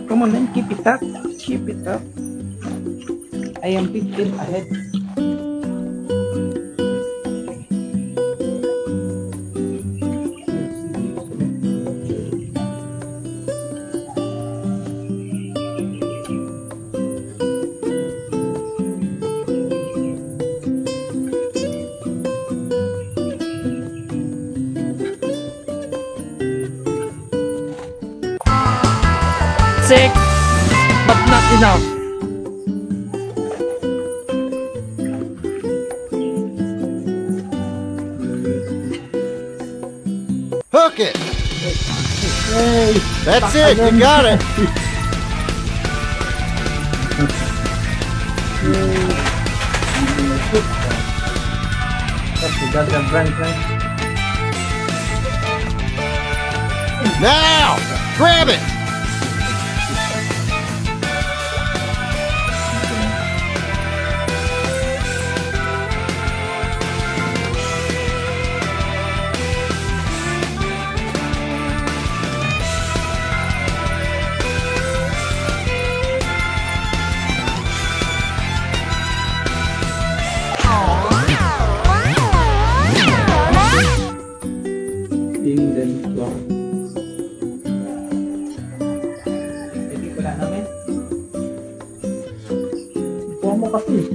Come on, man, keep it up. Keep it up. I am 15 ahead. Sick, but not enough. Hook it. That's it. You got it. Now, grab it. Hindi wala namin. Kuha mo kasi.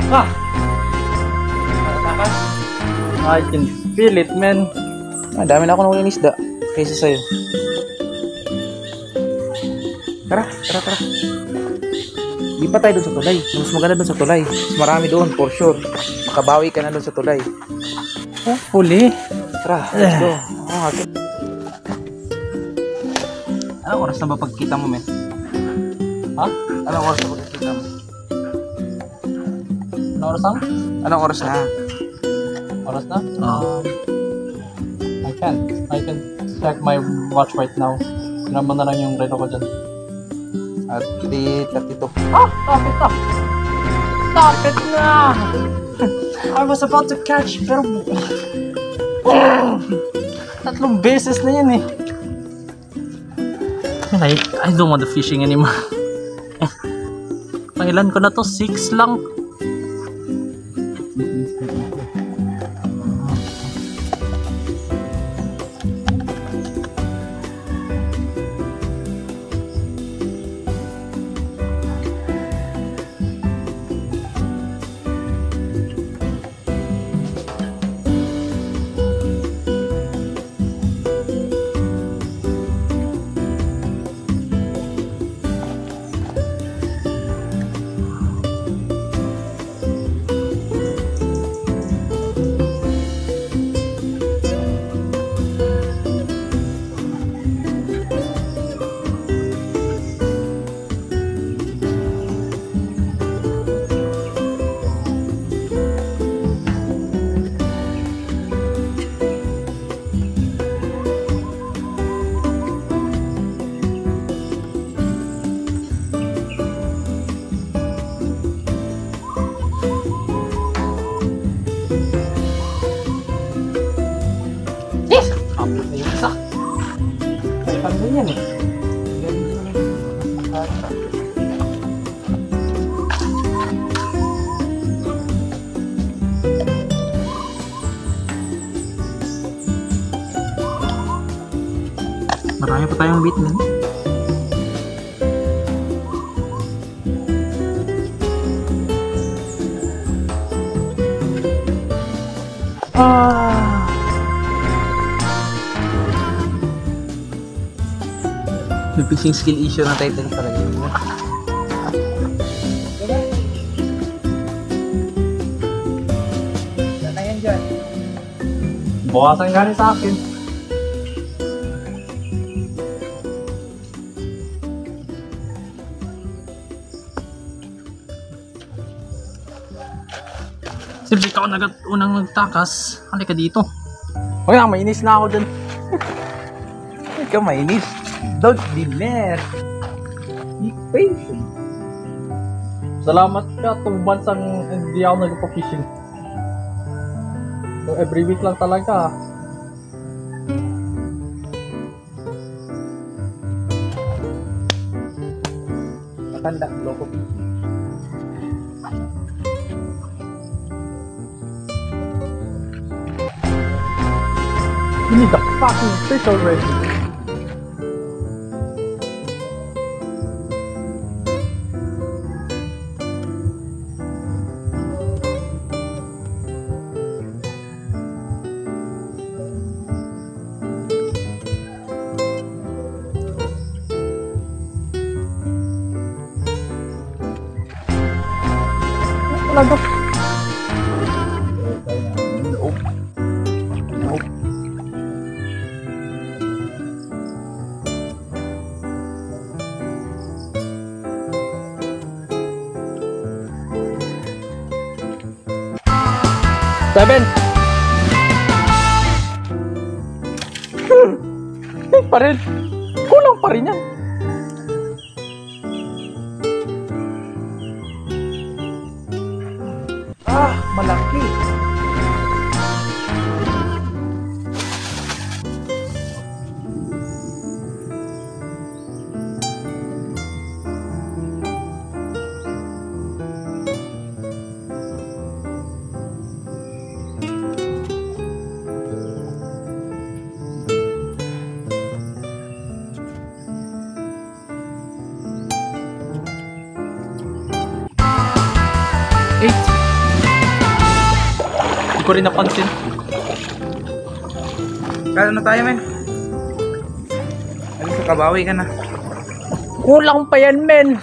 Ah! I can feel it, man. Dami na ako nang isda kaysa sa'yo. Tara. Di pa tayo doon sa tulay. Mas maganda doon sa tulay. Mas marami doon, for sure. Makabawi ka na doon sa tulay. Huli. Tara, let's go. Okay. Anong oras na ba pagkita mo, men? Ha? Anong oras na pagkita mo? Anong oras na? Anong oras na? Oras na? I can check my watch right now. Sinama na lang yung relo ko dyan. At 3:32. Ah! Stop it na! I was about to catch, pero... Tatlong beses na yan eh. I don't want the fishing anymore. Pangilan ko na to? 6 lang. Yan eh. Marami pa tayong bait, man. Ah. fishing skill issue na title talaga yun. Yan na yan dyan. Bawasan galing sa akin. Siyempre ikaw unang nagtakas. Halika dito. Huwag na, mainis na ako dun. Ikaw mainis. Don't be mad. Be patient. Salamat ka itong bansang hindi ako nagpa-fishing. So, every week lang talaga. Matanda, loko. You need the fucking fish already. Talaga. Seven. Pa rin. Kulang pa rin yan. Ah, malaki. Eight. Hindi ko rin napansin. Kala na tayo, men. Alis ka, bawi ka na. Kulang pa yan, men.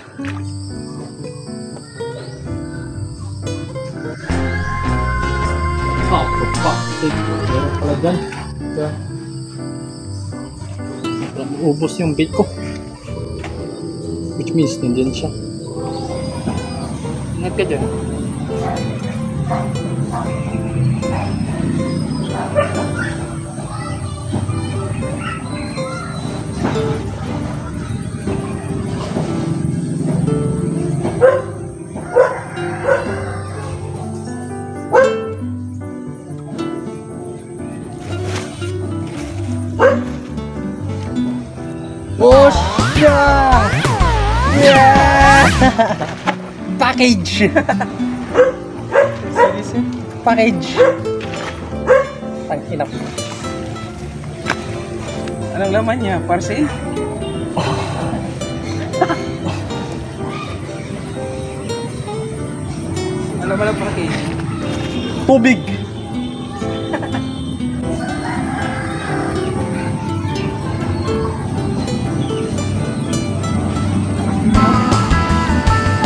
Oh, for fuck's sake. Meron pala dyan. Ubus yung bait ko. Which means, nandiyan siya. Ingat ka dyan. Push! Yeah! Package! Package! Ang inap. Anong laman niya? Parsi? Ano ba lang package? Tubig!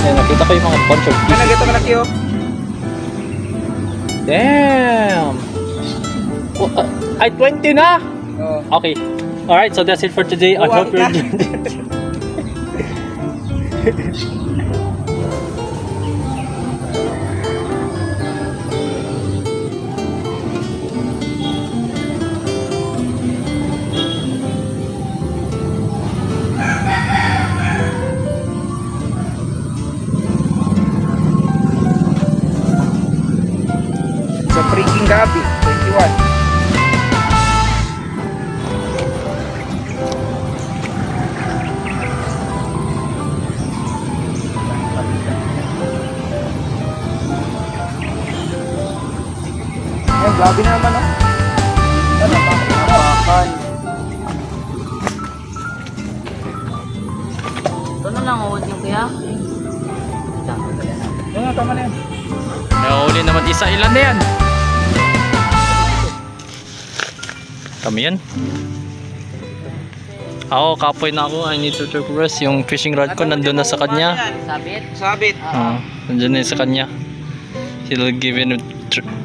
Yan, nakita ko yung mga bunch of fish. Ano, gato malaki oh. Damn! Oh, ay, 20 na! Oo. Okay. Alright, so that's it for today. I hope you Buwang ka. enjoyed it. Sa freaking gabi, 21. Ayan, grabe na naman oh. Ano, bakal. Ito na lang, uod niyo kuya. Ano, tama na yan. Nahuli naman isa. Ilan na yan? Kami yan. Ako, kapoy na ako. I need to take rest. Yung fishing rod ko nandun na sa kanya. Sabit. Sabit. Nandun na sa kanya. He'll give in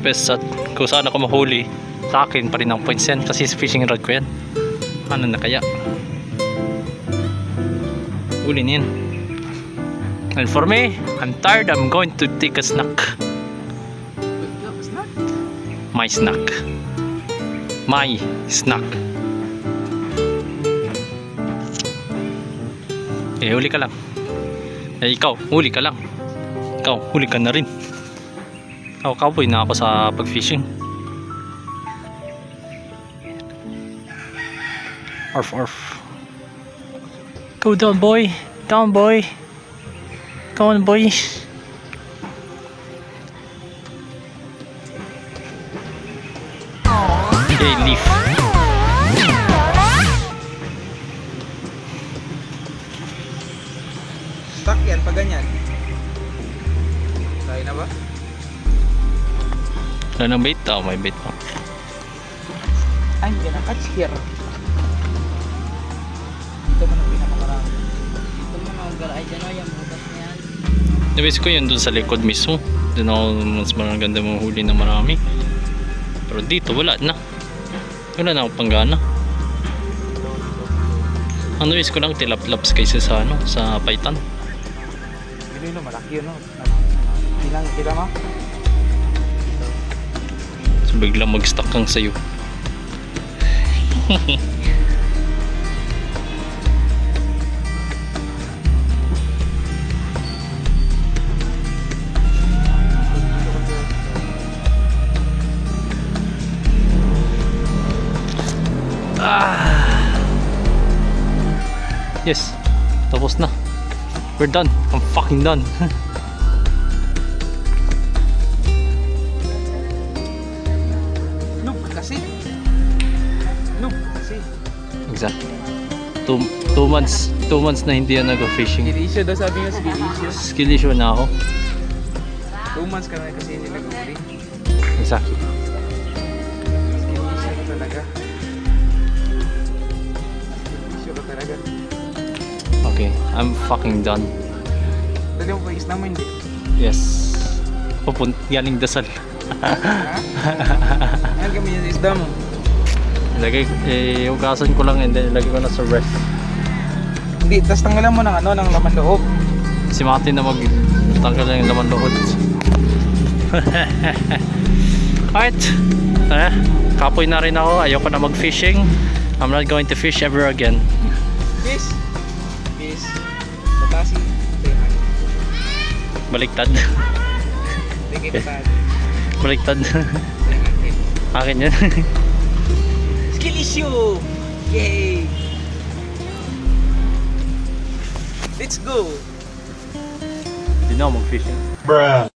best at kung saan ako mahuli. Sa akin pa rin ang points yan kasi sa fishing rod ko yan. Ano na kaya? Huli na yan. And for me, I'm tired. I'm going to take a snack. My snack. My snack. Eh, huli ka lang. Eh, ikaw, huli ka lang. Ikaw, huli ka na rin. Ako, cowboy na ako sa pag-fishing. Arf, arf. Go down, boy. Down, boy. Come on, boy. Okay, leaf. Stuck yan pag ganyan. Kaya na ba? Wala nang bait? Oh, may bait pa. I'm gonna catch here. Dito mo na pinakamarami. Ito mo na mag-alay dyan o, yung butas niyan. Nabis ko yun dun sa likod mismo. Doon ako mas maganda mong huli na marami. Pero dito wala na. Wala na akong panggana. Ang nabis ko lang tilap-laps kaysa sa ano, sa paitan. Bilo malaki yun, no? Ilang kila mo? So biglang mag-stuck kang sayo. Yes, tapos na. We're done. I'm fucking done. Noob kasi. Noob kasi. Exactly. Two months na hindi yan nag-fishing. Skill issue daw sabi nga, skill issue. Skill issue na ako. 2 months ka na kasi hindi nag-uli. Exactly. Skill issue ka talaga. Skill issue ka talaga. Okay, I'm fucking done. Dali mo pa isla mo hindi? Yes. Galing dasal. Ha? Ano kami yung isda mo? Lagay, hugasan ko lang and then ilagay ko na sa ref. Hindi, tas tanggalan mo ng ano, ng laman loob. Si Martin na magtanggal ng laman loob. Alright. Kapoy na rin ako. Ayoko na mag-fishing. I'm not going to fish ever again. Fish. Fish. Batasi. Teman. Baliktad. Tingin ka Baliktad. Akin yan. Skill issue! Yay! Let's go! Hindi na ako mag-fishing. Bruh.